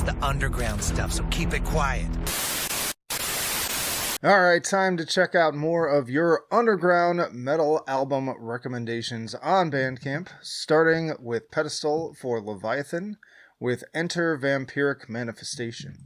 the underground stuff, so keep it quiet. Alright, time to check out more of your underground metal album recommendations on Bandcamp, starting with Pedestal for Leviathan with Enter Vampyric Manifestation.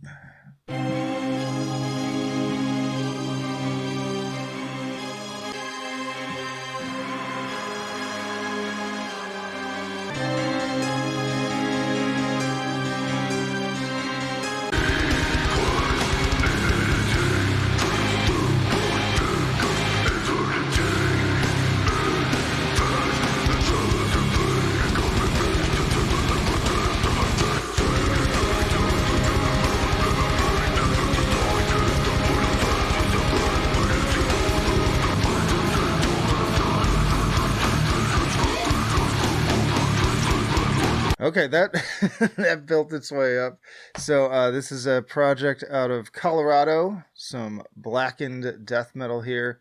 Okay, that that built its way up. So this is a project out of Colorado, some blackened death metal here,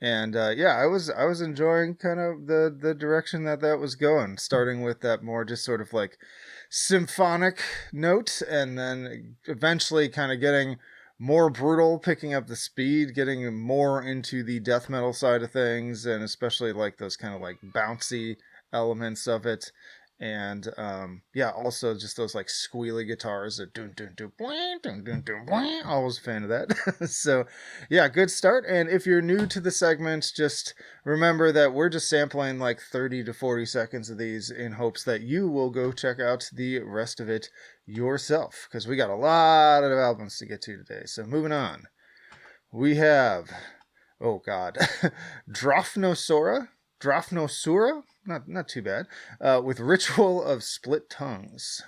and yeah, I was enjoying kind of the direction that was going, starting with that more just sort of like symphonic note, and then eventually kind of getting more brutal, picking up the speed, getting more into the death metal side of things, and especially like those kind of like bouncy elements of it. And yeah, also just those like squealy guitars that dun dun dun dun dun dun dun dun. Always a fan of that. So yeah, good start. And if you're new to the segment, just remember that we're just sampling like 30 to 40 seconds of these in hopes that you will go check out the rest of it yourself, because we got a lot of albums to get to today. So moving on, we have, oh god, DROFNOSURA. Not too bad, with Ritual of Split Tongues.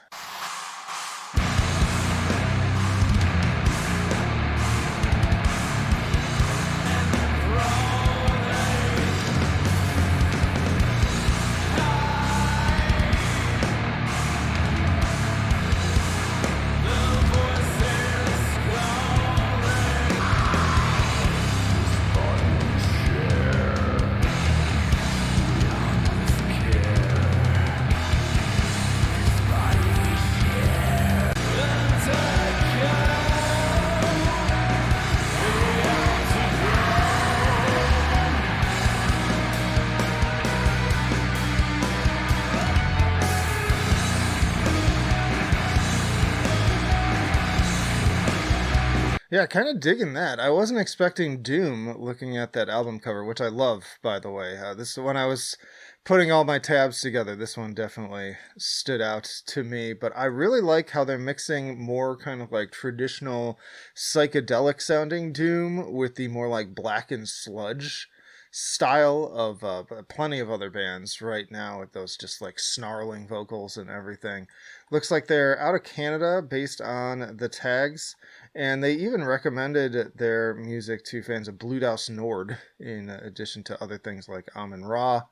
Yeah, kind of digging that. I wasn't expecting doom looking at that album cover, which I love, by the way. This when I was putting all my tabs together, this one definitely stood out to me. But I really like how they're mixing more kind of like traditional psychedelic sounding doom with the more like black and sludge style of plenty of other bands right now with those just like snarling vocals and everything. Looks like they're out of Canada based on the tags, and they even recommended their music to fans of Bloodhouse Nord in addition to other things like Amen-Ra.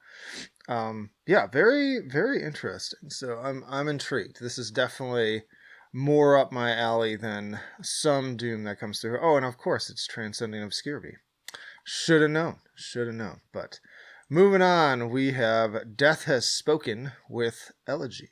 Yeah, very, very interesting. So I'm intrigued. This is definitely more up my alley than some doom that comes through. Oh, and of course it's Transcending Obscurity. Should have known. But moving on, we have Death Has Spoken with Elegy.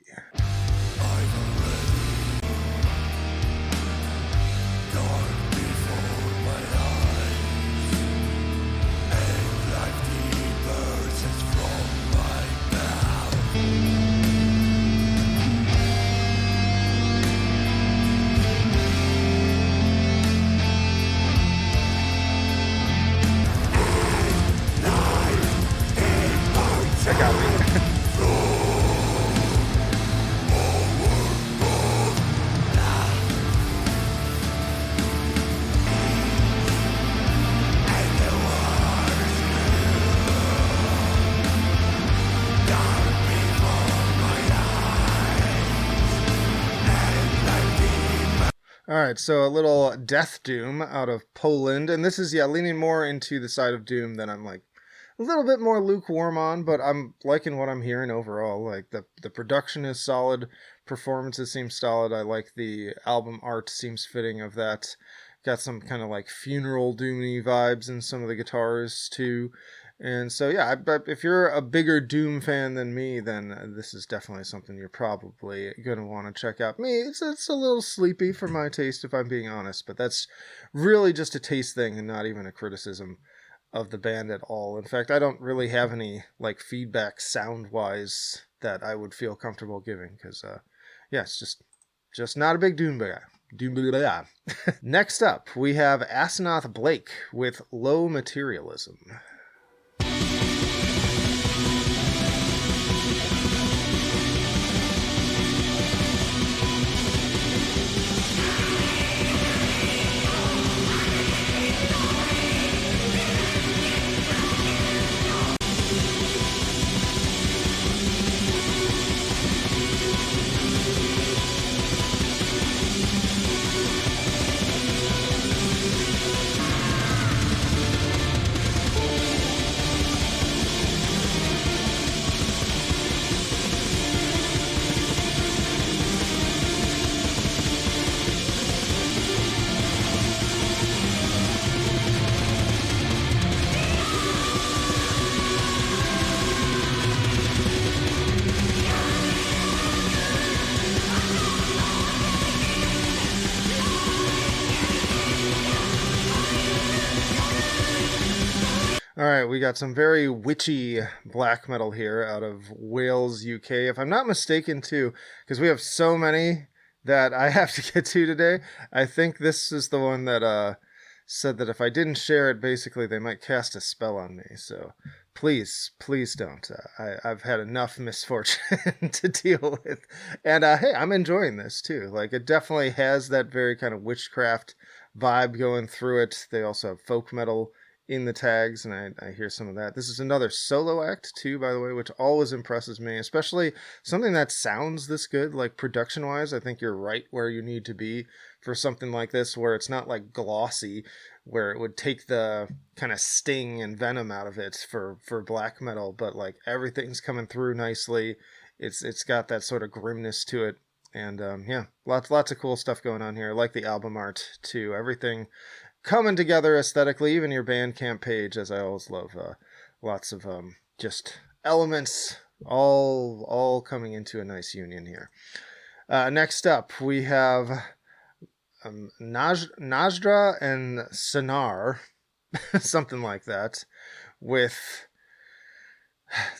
Alright, so a little death doom out of Poland, and this is, yeah, leaning more into the side of doom than I'm like a little bit more lukewarm on, but I'm liking what I'm hearing overall. Like the production is solid, performances seem solid. I like the album art, seems fitting of that. Got some kind of like funeral doomy vibes in some of the guitars too. And so, yeah, if you're a bigger Doom fan than me, then this is definitely something you're probably going to want to check out. Me, it's a little sleepy for my taste, if I'm being honest, but that's really just a taste thing and not even a criticism of the band at all. In fact, I don't really have any like feedback sound-wise that I would feel comfortable giving, because, yeah, it's just not a big Doom guy. Next up, we have Asenath Blake with Low Materialism. Alright, we got some very witchy black metal here out of Wales, UK. If I'm not mistaken, too, because we have so many that I have to get to today, I think this is the one that said that if I didn't share it, basically they might cast a spell on me. So please don't. I've had enough misfortune to deal with. And hey, I'm enjoying this, too. Like, it definitely has that very kind of witchcraft vibe going through it. They also have folk metal in the tags, and I hear some of that. This is another solo act too, by the way, which always impresses me, especially something that sounds this good. Like, production wise, I think you're right where you need to be for something like this, where it's not like glossy, where it would take the kind of sting and venom out of it for black metal, but like everything's coming through nicely. It's got that sort of grimness to it. And yeah, lots of cool stuff going on here. I like the album art too. Everything coming together aesthetically, even your Bandcamp page, as I always love. Lots of just elements all coming into a nice union here. Next up, we have Mnajdra and Saħħar, something like that, with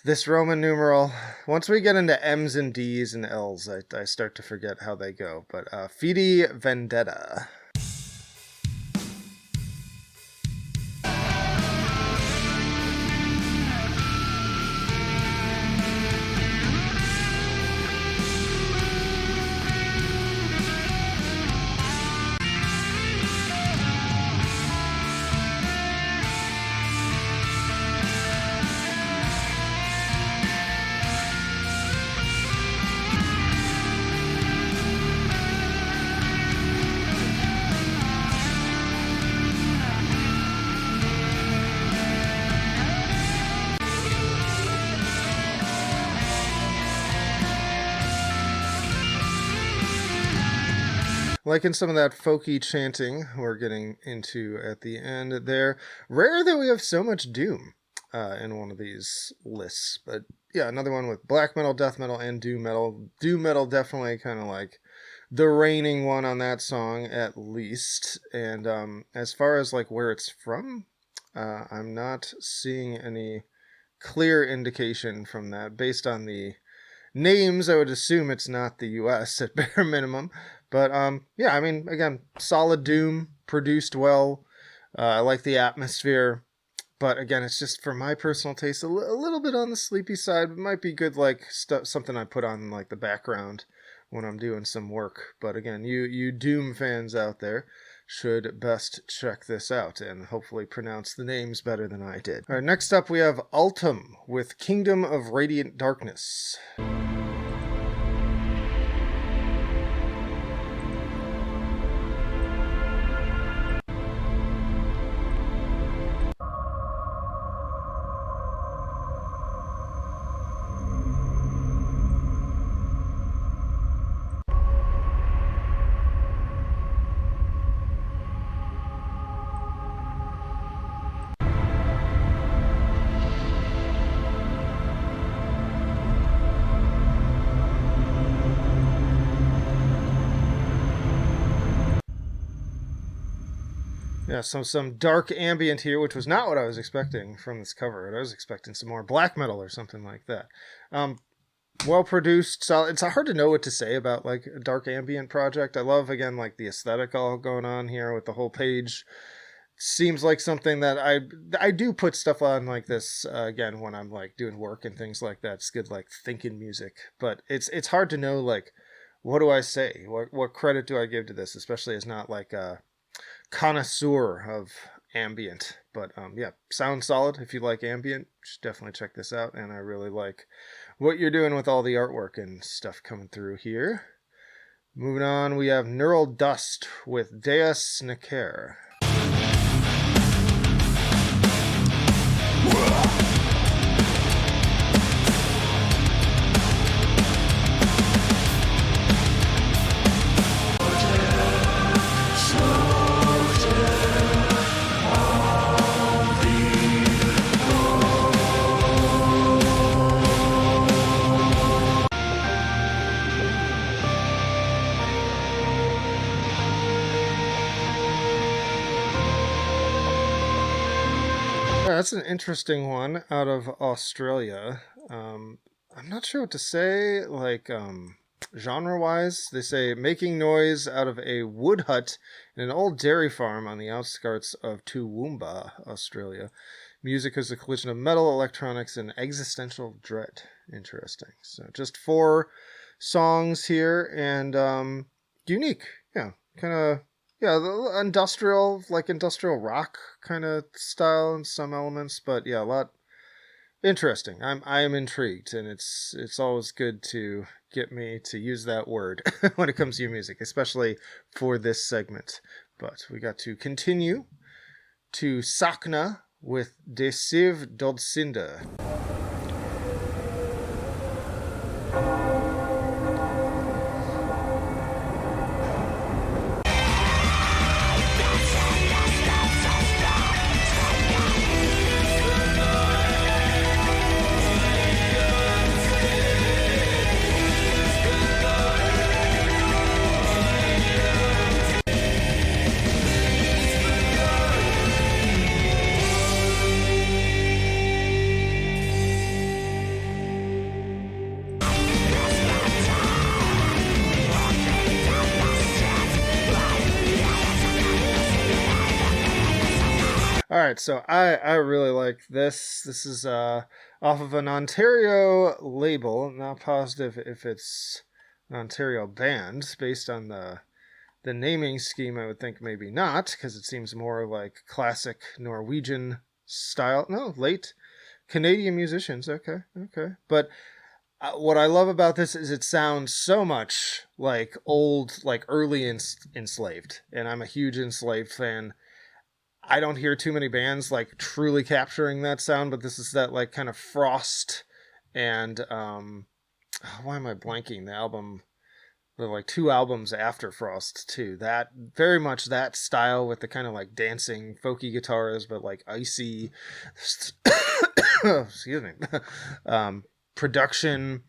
this Roman numeral. Once we get into M's and D's and L's, I start to forget how they go. But Fidi Vendetta. Liking some of that folky chanting we're getting into at the end there. Rare that we have so much Doom in one of these lists. But yeah, another one with black metal, death metal, and Doom metal. Doom metal definitely kind of like the reigning one on that song, at least. And as far as like where it's from, I'm not seeing any clear indication from that. Based on the names, I would assume it's not the US at bare minimum. But yeah, I mean, again, solid Doom, produced well. I like the atmosphere. But again, it's just, for my personal taste, a little bit on the sleepy side. It might be good, like, something I put on, like, the background when I'm doing some work. But again, you Doom fans out there should best check this out and hopefully pronounce the names better than I did. All right, next up we have Altum with Kingdom of Radiant Darkness. Yeah, some dark ambient here, which was not what I was expecting from this cover. I was expecting some more black metal or something like that. Well produced, solid. It's hard to know what to say about like a dark ambient project. I love, again, like the aesthetic all going on here with the whole page. Seems like something that I do put stuff on like this again when I'm like doing work and things like that. It's good like thinking music, but it's hard to know like what do I say? What credit do I give to this, especially as not like a connoisseur of ambient. But yeah, sounds solid. If you like ambient, you should definitely check this out. And I really like what you're doing with all the artwork and stuff coming through here. Moving on, we have Neural Dust with Deus Necer. That's an interesting one out of Australia. I'm not sure what to say, like, genre-wise. They say, making noise out of a wood hut in an old dairy farm on the outskirts of Toowoomba, Australia. Music is a collision of metal, electronics, and existential dread. Interesting. So just 4 songs here, and unique. Yeah, kind of... Yeah, the industrial rock kind of style in some elements, but yeah, a lot interesting. I am intrigued, and it's always good to get me to use that word when it comes to your music, especially for this segment. But we got to continue to Sakna with De Syv Dødssynder. Alright, so I really like this. This is off of an Ontario label. Not positive if it's an Ontario band. Based on the naming scheme, I would think maybe not, because it seems more like classic Norwegian style. No, late Canadian musicians. Okay. But what I love about this is it sounds so much like old, like early Enslaved. And I'm a huge Enslaved fan. I don't hear too many bands like truly capturing that sound, but this is that like kind of Frost and why am I blanking? The album, the like 2 albums after Frost too. That very much that style with the kind of like dancing folky guitars, but like icy excuse me, production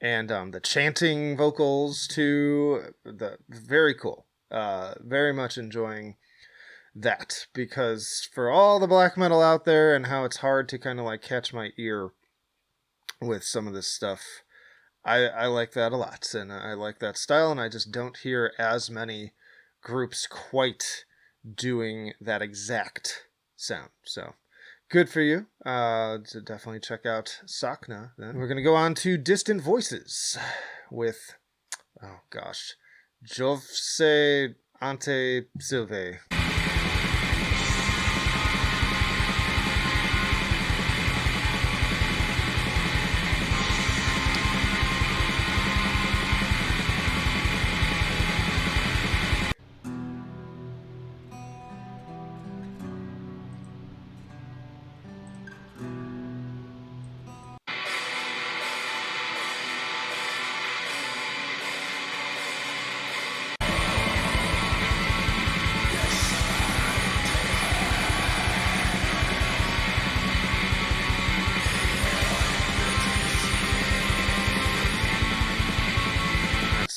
and the chanting vocals too. The very cool. Very much enjoying that, because for all the black metal out there and how it's hard to kind of like catch my ear with some of this stuff, I like that a lot, and I like that style, and I just don't hear as many groups quite doing that exact sound. So good for you. To definitely check out Sakna. Then we're gonna go on to Distant Voices with Jzovce Ante silvae.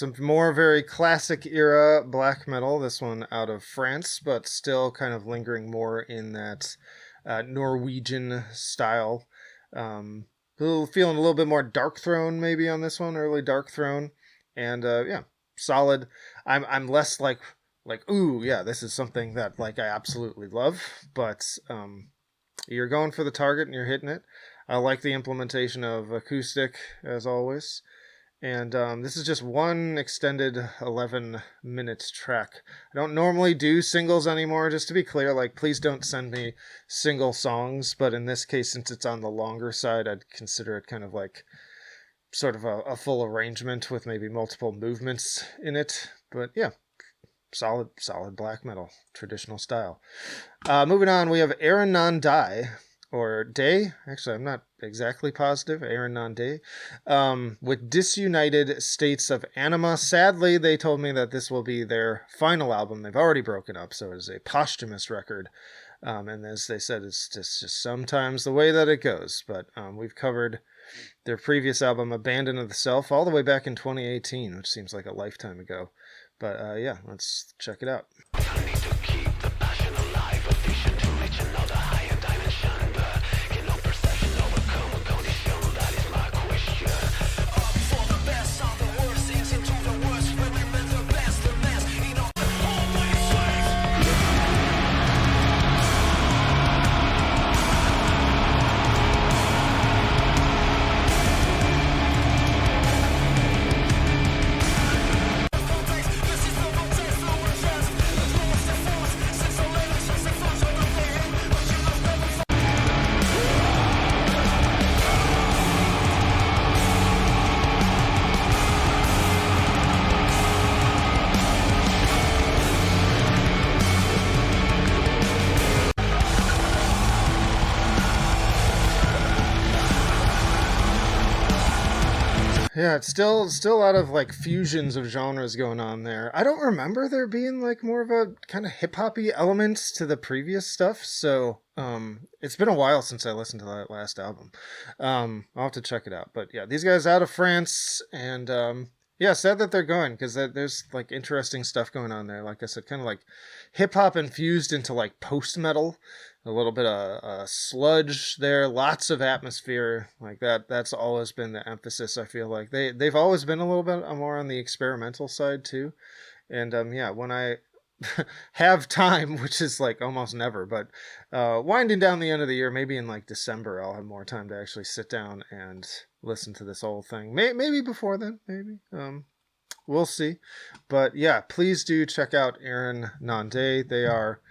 some more very classic era black metal. This one out of France, but still kind of lingering more in that Norwegian style. Feeling a little bit more Dark Throne maybe on this one, early Dark Throne, and yeah, solid. I'm less like ooh yeah, this is something that like I absolutely love, but you're going for the target and you're hitting it. I like the implementation of acoustic as always. And this is just one extended 11-minute track. I don't normally do singles anymore, just to be clear. Like, please don't send me single songs. But in this case, since it's on the longer side, I'd consider it kind of like sort of a full arrangement with maybe multiple movements in it. But yeah, solid black metal, traditional style. Moving on, we have Eryn Non Die. Or Day, actually I'm not exactly positive, Eryn Non Day, with Disunited States of Anima. Sadly, they told me that this will be their final album. They've already broken up, so it is a posthumous record. And as they said, it's just sometimes the way that it goes. But we've covered their previous album, Abandon of the Self, all the way back in 2018, which seems like a lifetime ago. But yeah, let's check it out. I need to keep the passion alive, a vision to reach another higher dimension. Cannot perception overcome a condition? That is my question. Up for the best of the worst, things into the worst. When we met the best in all the always Yeah, it's still a lot of like fusions of genres going on there. I don't remember there being like more of a kind of hip-hoppy element to the previous stuff, so it's been a while since I listened to that last album. I'll have to check it out. But yeah, these guys out of France, and yeah, sad that they're going, because there's like interesting stuff going on there. Like I said, kind of like hip-hop infused into like post-metal. A little bit of sludge there, lots of atmosphere like that. That's always been the emphasis. I feel like they've always been a little bit more on the experimental side too. And yeah, when I have time, which is like almost never, but winding down the end of the year, maybe in like December, I'll have more time to actually sit down and listen to this whole thing. Maybe before then, maybe. We'll see. But yeah, please do check out Eryn Non Day. They are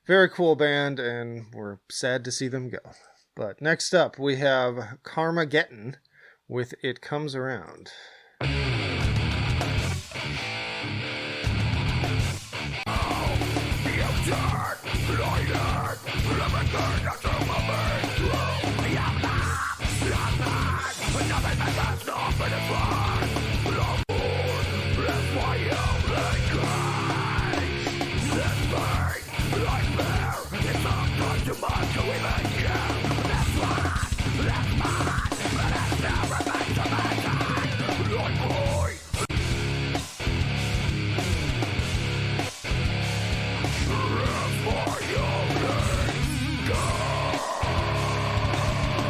very cool band, and we're sad to see them go. But next up, we have Gettin with It Comes Around.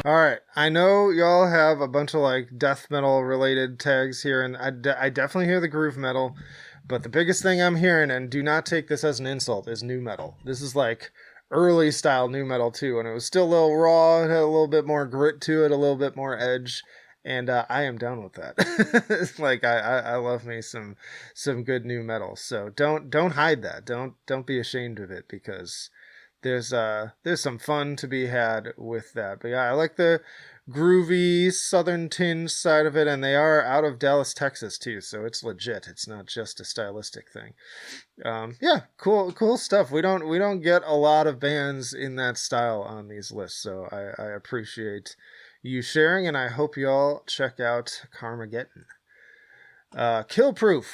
All right, I know y'all have a bunch of like death metal related tags here, and I definitely hear the groove metal, but the biggest thing I'm hearing, and do not take this as an insult, is nu metal. This is like early style nu metal too, and it was still a little raw, it had a little bit more grit to it, a little bit more edge, and I am down with that. Like I love me some good nu metal, so don't hide that. Don't be ashamed of it, because there's some fun to be had with that. But yeah, I like the groovy southern tinge side of it, and they are out of Dallas, Texas too, so it's legit. It's not just a stylistic thing. Yeah, cool stuff. We don't get a lot of bands in that style on these lists, so I appreciate you sharing, and I hope you all check out Gettin. Killproof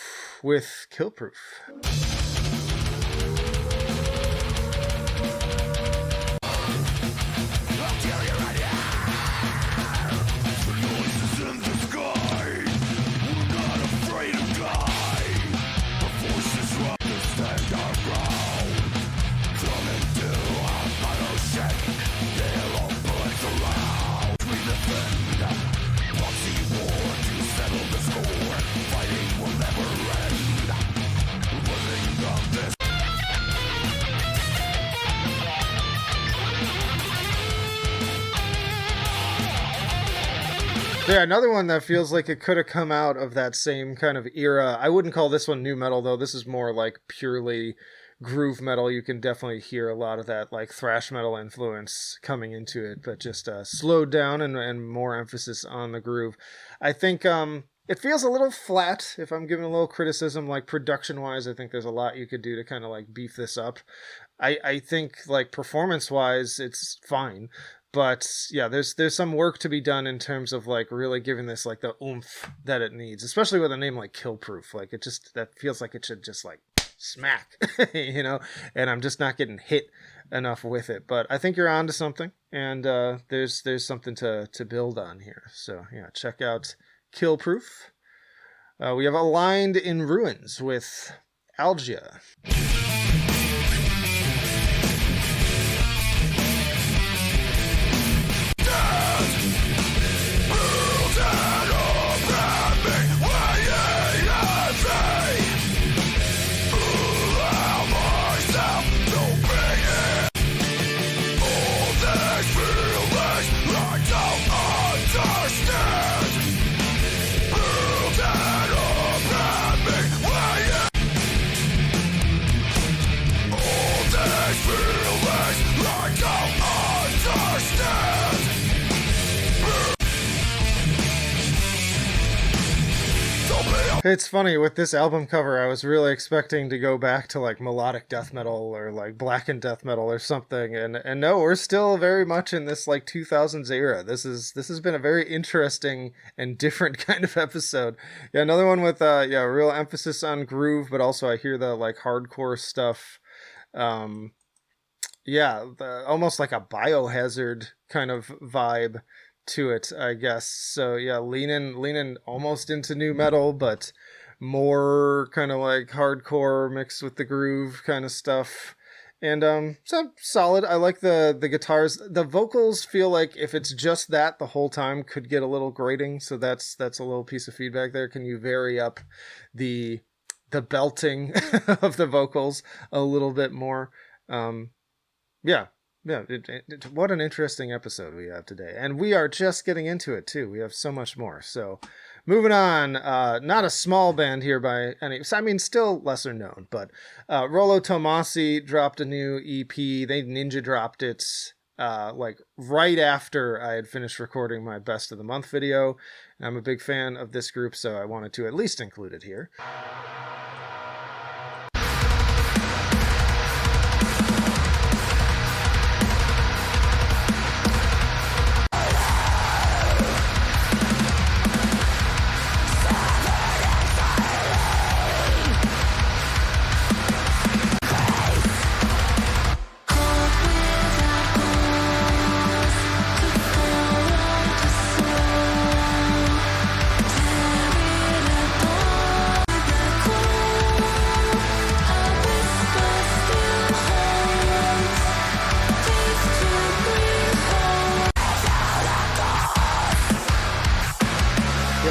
with Killproof. in the sky. We're not afraid of God. Yeah, another one that feels like it could have come out of that same kind of era. I wouldn't call this one new metal, though. This is more like purely groove metal. You can definitely hear a lot of that like thrash metal influence coming into it, but just slowed down and more emphasis on the groove. I think it feels a little flat, if I'm giving a little criticism, like production-wise. I think there's a lot you could do to kind of like beef this up. I think like performance-wise, it's fine. But yeah, there's some work to be done in terms of like really giving this like the oomph that it needs, especially with a name like Killproof. Like it just, that feels like it should just like smack, you know, and I'm just not getting hit enough with it. But I think you're onto something, and there's something to build on here. So yeah, check out Killproof. We have Aligned in Ruins with Algea. It's funny, with this album cover, I was really expecting to go back to like melodic death metal or like blackened death metal or something, and no, we're still very much in this like 2000s era. This has been a very interesting and different kind of episode. Yeah, another one with real emphasis on groove, but also I hear the like hardcore stuff. Almost like a Biohazard kind of vibe to it, I guess. So yeah, leaning almost into new metal, but more kind of like hardcore mixed with the groove kind of stuff. And so solid. I like the guitars. The vocals feel like if it's just that the whole time could get a little grating. So that's a little piece of feedback there. Can you vary up the belting of the vocals a little bit more? What an interesting episode we have today. And we are just getting into it, too. We have so much more. So, moving on. Not a small band here by any... I mean, still lesser known. But Rolo Tomassi dropped a new EP. They ninja dropped it right after I had finished recording my Best of the Month video. And I'm a big fan of this group, so I wanted to at least include it here.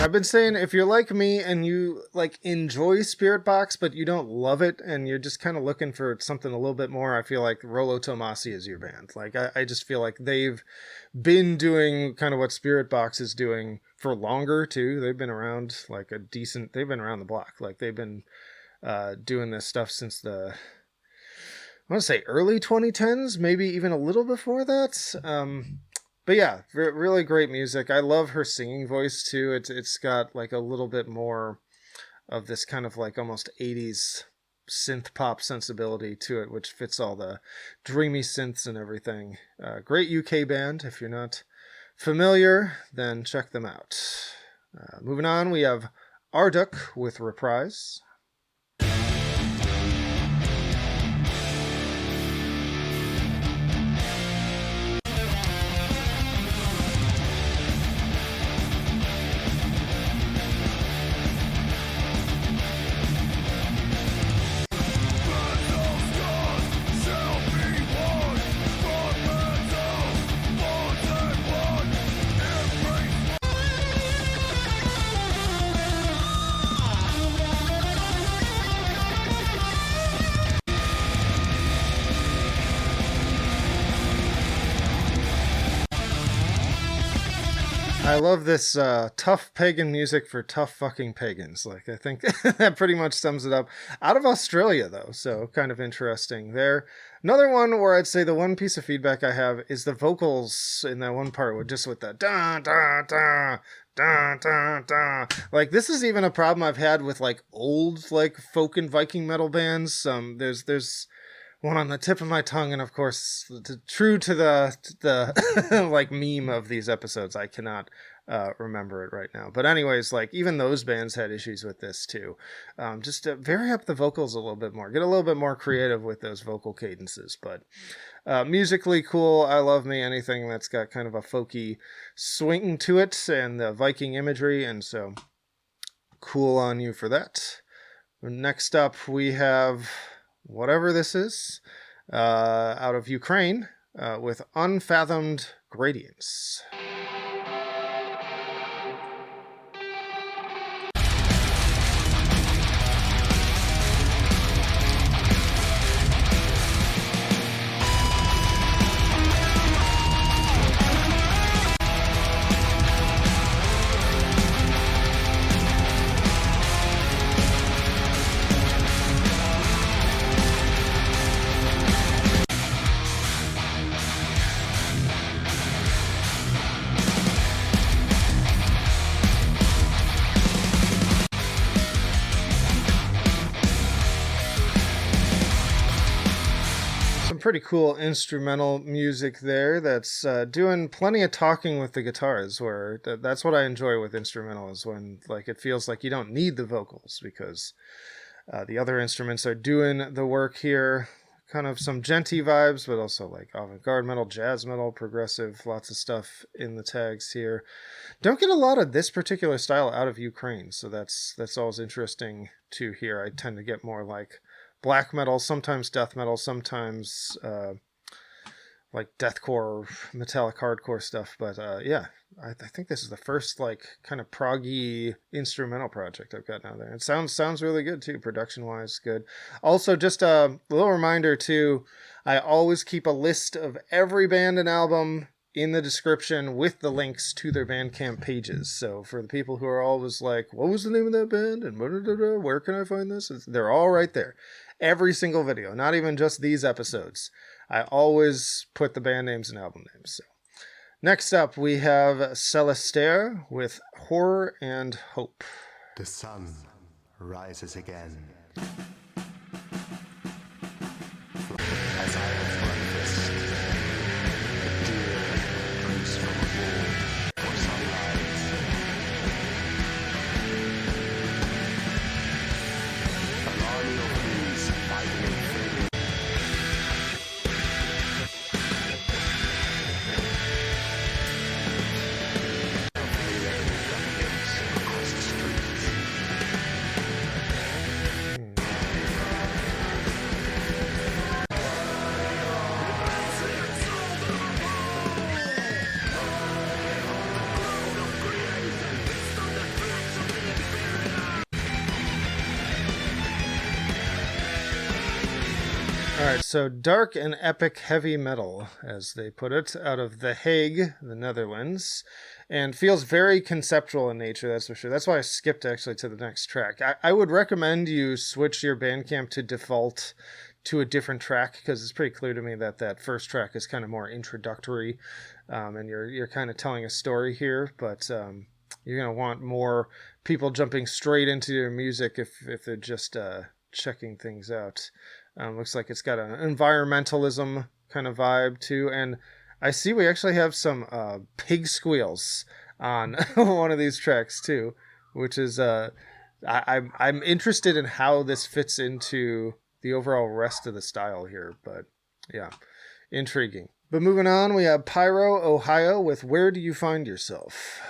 I've been saying, if you're like me and you like enjoy Spirit Box, but you don't love it and you're just kind of looking for something a little bit more, I feel like Rolo Tomassi is your band. Like, I just feel like they've been doing kind of what Spirit Box is doing for longer too. They've been around like they've been around the block. Like they've been doing this stuff since I want to say early 2010s, maybe even a little before that. But yeah, really great music. I love her singing voice too. It's got like a little bit more of this kind of like almost 80s synth pop sensibility to it, which fits all the dreamy synths and everything. Great UK band. If you're not familiar, then check them out. Moving on, we have Ardduc with Reprise. I love this tough pagan music for tough fucking pagans. Like, I think that pretty much sums it up. Out of Australia, though, so kind of interesting there. Another one where I'd say the one piece of feedback I have is the vocals in that one part with that da da da da da da. Like, this is even a problem I've had with like old like folk and Viking metal bands. There's one on the tip of my tongue, and of course, true to the like meme of these episodes, I cannot remember it right now. But anyways, like even those bands had issues with this too. Just to vary up the vocals a little bit more, get a little bit more creative with those vocal cadences. But musically cool. I love me anything that's got kind of a folky swing to it and the Viking imagery, and so cool on you for that. Next up, we have whatever this is, out of Ukraine, with Unfathomed Gradients. Pretty cool instrumental music there that's doing plenty of talking with the guitars, where that's what I enjoy with instrumentals, when like it feels like you don't need the vocals because the other instruments are doing the work here. Kind of some genty vibes, but also like avant-garde metal, jazz metal, progressive, lots of stuff in the tags here. Don't get a lot of this particular style out of Ukraine, so that's always interesting to hear. I tend to get more like black metal, sometimes death metal, sometimes like deathcore, metallic hardcore stuff. But yeah, I think this is the first like kind of proggy instrumental project I've got now there. It sounds really good too, production wise, good. Also, just a little reminder too, I always keep a list of every band and album in the description with the links to their Bandcamp pages. So for the people who are always like, what was the name of that band? And where can I find this? They're all right there. Every single video, not even just these episodes. I always put the band names and album names. So next up, we have Celestaire with Horror and Hope. The sun rises again. As I have breakfast, a deer brings from a wall for sunlight. An army of bees fighting and fading. Across the streets. Alright, so dark and epic heavy metal, as they put it, out of The Hague, the Netherlands, and feels very conceptual in nature, that's for sure. That's why I skipped actually to the next track. I would recommend you switch your Bandcamp to default to a different track, because it's pretty clear to me that that first track is kind of more introductory, and you're kind of telling a story here, but you're going to want more people jumping straight into your music if they're just checking things out. Looks like it's got an environmentalism kind of vibe too, and I see we actually have some pig squeals on one of these tracks too, which is I'm interested in how this fits into the overall rest of the style here, but yeah, intriguing. But moving on, we have Pyro, Ohio with Where Do You Find Yourself?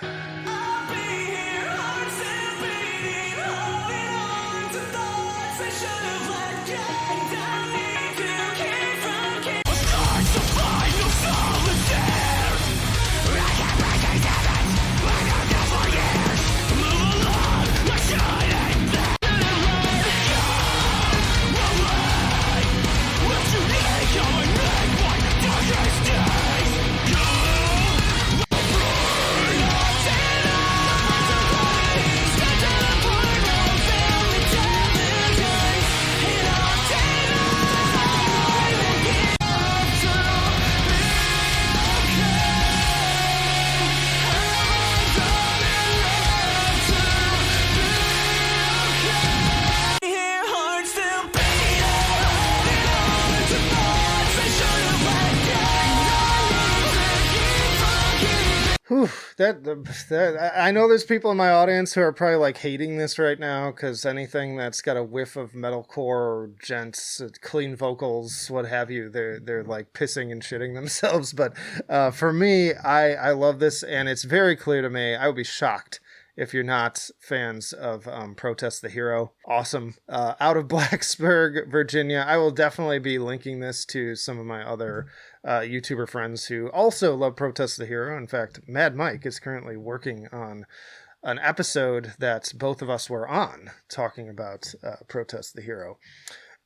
I know there's people in my audience who are probably like hating this right now because anything that's got a whiff of metalcore or gents, clean vocals, what have you, they're like pissing and shitting themselves. But for me, I love this, and it's very clear to me. I would be shocked if you're not fans of Protest the Hero. Awesome. Out of Blacksburg, Virginia. I will definitely be linking this to some of my other YouTuber friends who also love Protest the Hero. In fact, Mad Mike is currently working on an episode that both of us were on, talking about Protest the Hero.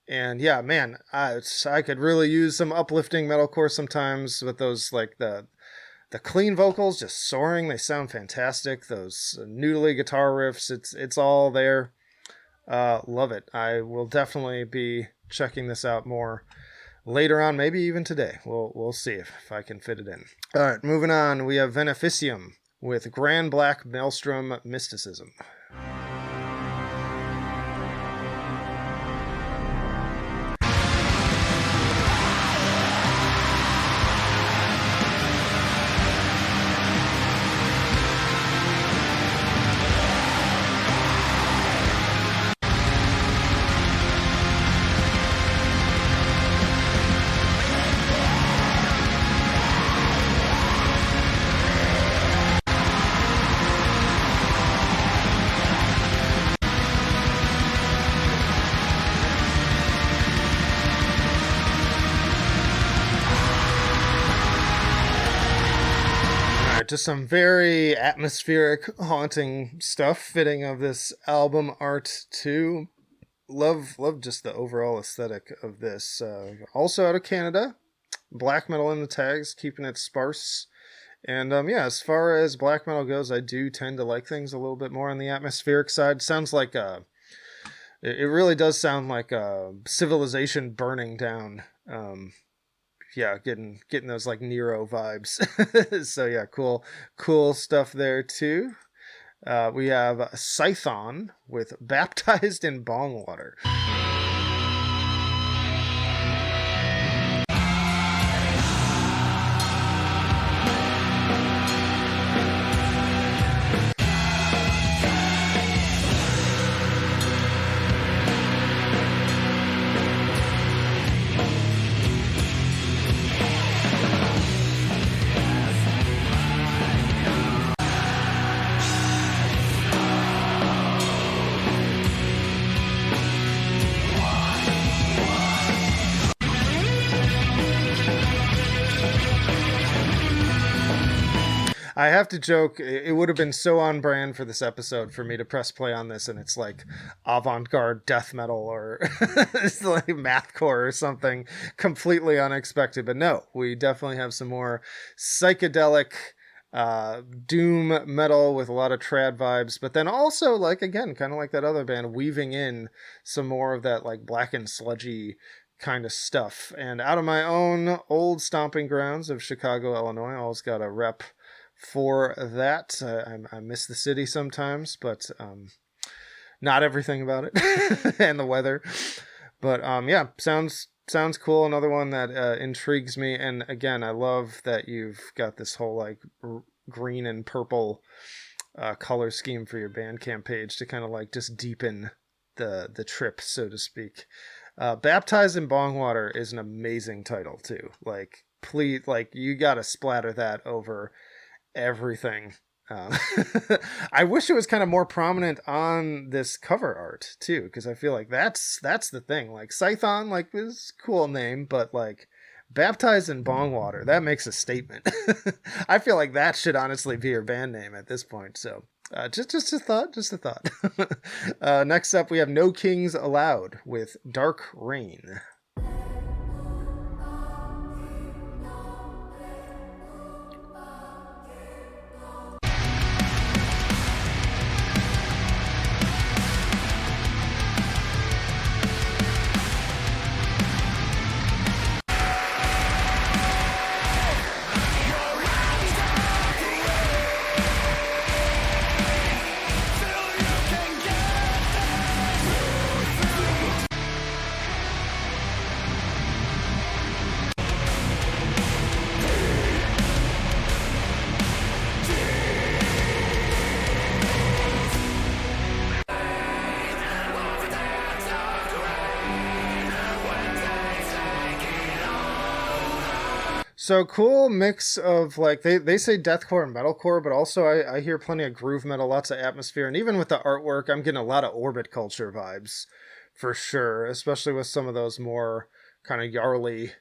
And yeah, man, I could really use some uplifting metalcore sometimes with those, like the clean vocals just soaring. They sound fantastic. Those noodly guitar riffs, it's all there. Love it. I will definitely be checking this out more later on, maybe even today. We'll see if I can fit it in. All right, moving on. We have Beneficium with Grand Black Maelstrom Mysticism. Just some very atmospheric, haunting stuff fitting of this album art too. Love just the overall aesthetic of this. Also out of Canada, black metal in the tags, keeping it sparse. And yeah, as far as black metal goes, I do tend to like things a little bit more on the atmospheric side. Sounds like it really does sound like a civilization burning down. Yeah, getting those like Nero vibes. So yeah, cool stuff there too. We have Scython with Baptized in Bong Water. I have to joke, it would have been so on brand for this episode for me to press play on this, and it's like avant-garde death metal or it's like mathcore or something completely unexpected. But no, we definitely have some more psychedelic doom metal with a lot of trad vibes, but then also, like, again, kind of like that other band, weaving in some more of that like black and sludgy kind of stuff. And out of my own old stomping grounds of Chicago, Illinois, I always got a rep for that. I miss the city sometimes, but not everything about it and the weather. But yeah, sounds cool. Another one that intrigues me. And again, I love that you've got this whole like green and purple color scheme for your Bandcamp page to kind of like just deepen the trip, so to speak. Baptized in Bong Water is an amazing title too. Like, please, like, you gotta splatter that over everything. I wish it was kind of more prominent on this cover art too, because I feel like that's the thing. Like, Scython, like, is a cool name, but like Baptized in Bong Water, that makes a statement. I feel like that should honestly be your band name at this point. So just a thought. Next up, we have No Kings Allowed with Dark Rain. So cool mix of like they say deathcore and metalcore, but also I hear plenty of groove metal, lots of atmosphere, and even with the artwork, I'm getting a lot of Orbit Culture vibes for sure, especially with some of those more kind of Yarly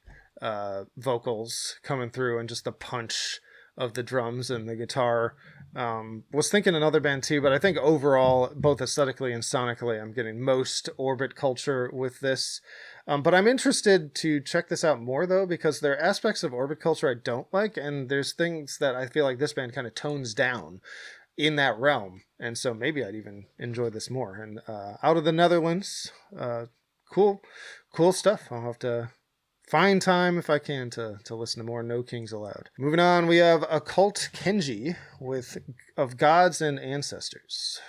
vocals coming through and just the punch of the drums and the guitar. Was thinking another band too, but I think overall, both aesthetically and sonically, I'm getting most Orbit Culture with this. But I'm interested to check this out more, though, because there are aspects of Orbit Culture I don't like, and there's things that I feel like this band kind of tones down in that realm. And so maybe I'd even enjoy this more. And out of the Netherlands, cool stuff. I'll have to find time if I can to listen to more No Kings Allowed. Moving on, we have Occult Kenji with Of Gods and Ancestors.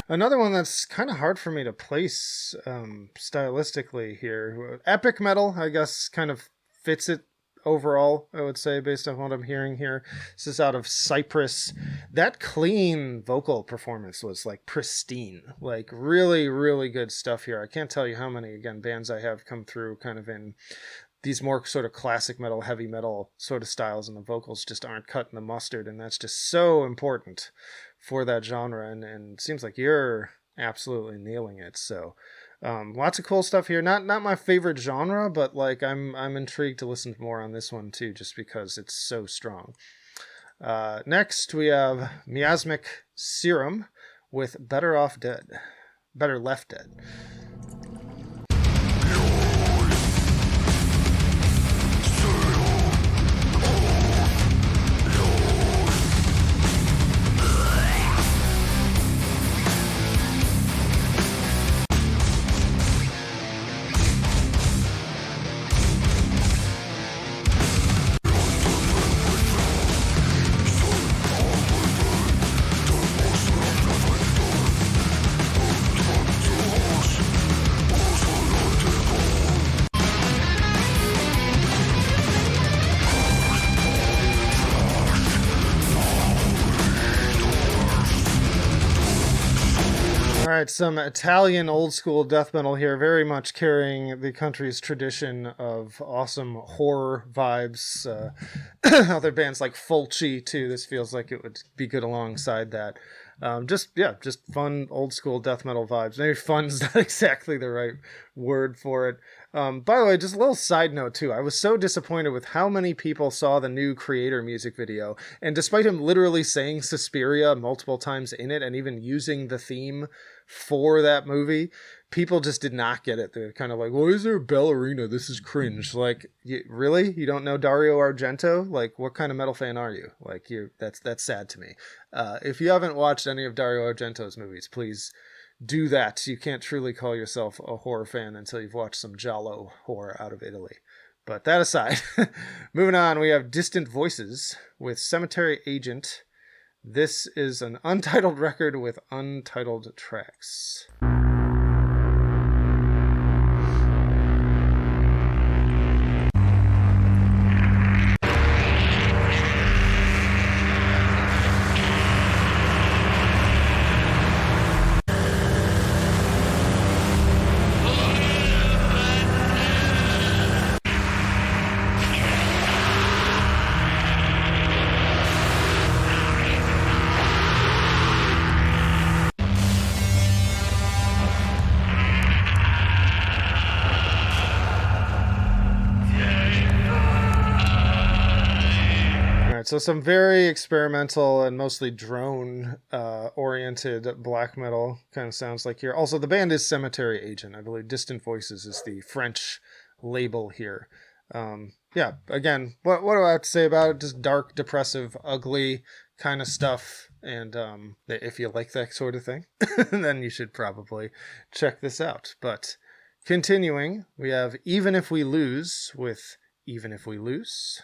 Another one that's kind of hard for me to place stylistically here. Epic metal, I guess, kind of fits it overall, I would say, based on what I'm hearing here. This is out of Cyprus. That clean vocal performance was like pristine, like really, really good stuff here. I can't tell you how many, again, bands I have come through kind of in these more sort of classic metal, heavy metal sort of styles, and the vocals just aren't cutting the mustard, and that's just so important for that genre, and it seems like you're absolutely nailing it. So lots of cool stuff here. Not my favorite genre, but like I'm intrigued to listen to more on this one too, just because it's so strong. Next we have Miasmic Serum with Better Left Dead. Alright, some Italian old school death metal here, very much carrying the country's tradition of awesome horror vibes. Other bands like Fulci too, this feels like it would be good alongside that. Just fun old school death metal vibes. Maybe fun's not exactly the right word for it. By the way, just a little side note too. I was so disappointed with how many people saw the new Creator music video, and despite him literally saying Suspiria multiple times in it and even using the theme for that movie, people just did not get it. They're kind of like, why is there a ballerina? This is cringe. Like, really? You don't know Dario Argento? Like, what kind of metal fan are you? Like, that's sad to me. If you haven't watched any of Dario Argento's movies, please do that. You can't truly call yourself a horror fan until you've watched some giallo horror out of Italy. But that aside, moving on, we have Distant Voices with Cemetery Agent. This is an untitled record with untitled tracks. So some very experimental and mostly drone oriented black metal kind of sounds like here. Also, the band is Cemetery Agent. I believe Distant Voices is the French label here. Yeah, again, what do I have to say about it? Just dark, depressive, ugly kind of stuff. And if you like that sort of thing, then you should probably check this out. But continuing, we have Even If We Lose with Even If We Lose.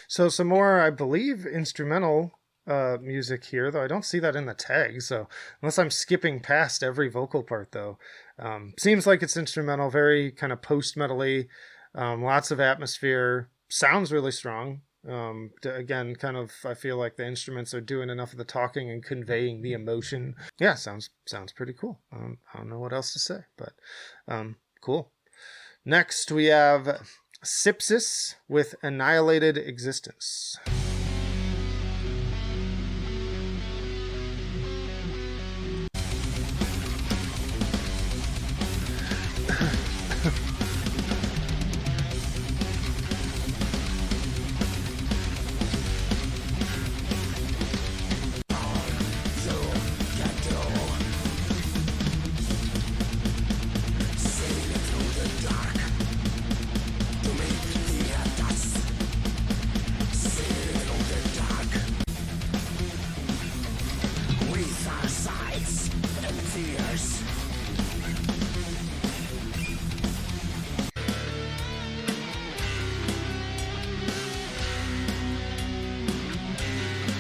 So some more, I believe, instrumental music here, though I don't see that in the tag. So unless I'm skipping past every vocal part, though, seems like it's instrumental, very kind of post-metal-y, lots of atmosphere, sounds really strong. Again, kind of, I feel like the instruments are doing enough of the talking and conveying the emotion. Yeah, sounds pretty cool. I don't know what else to say, but cool. Next, we have Sepsis with Annihilated Existence.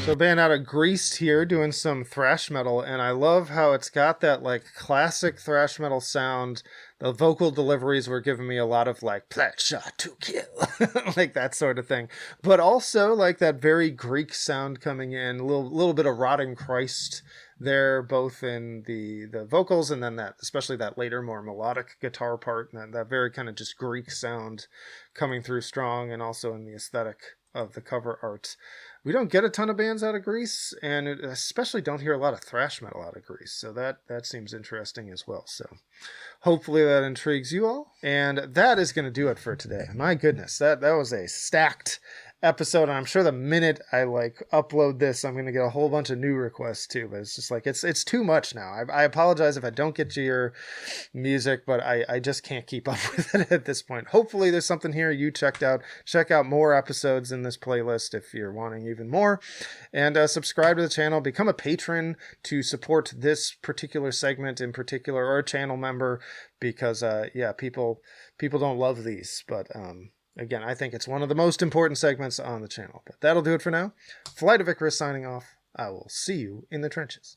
So band out of Greece here doing some thrash metal, and I love how it's got that like classic thrash metal sound. The vocal deliveries were giving me a lot of like pleasure to kill, like that sort of thing. But also like that very Greek sound coming in, a little bit of Rotting Christ there, both in the vocals and then that, especially that later more melodic guitar part, and that very kind of just Greek sound coming through strong, and also in the aesthetic of the cover art. We don't get a ton of bands out of Greece, and especially don't hear a lot of thrash metal out of Greece, so that seems interesting as well. So hopefully that intrigues you all. And that is going to do it for today. My goodness, that was a stacked episode, and I'm sure the minute I like upload this, I'm going to get a whole bunch of new requests too, but it's just like it's too much now. I apologize if I don't get to your music, but I just can't keep up with it at this point. Hopefully there's something here you checked out. Check out more episodes in this playlist if you're wanting even more, and subscribe to the channel, become a patron to support this particular segment in particular, or a channel member, because yeah, people don't love these, but again, I think it's one of the most important segments on the channel. But that'll do it for now. Flight of Icarus signing off. I will see you in the trenches.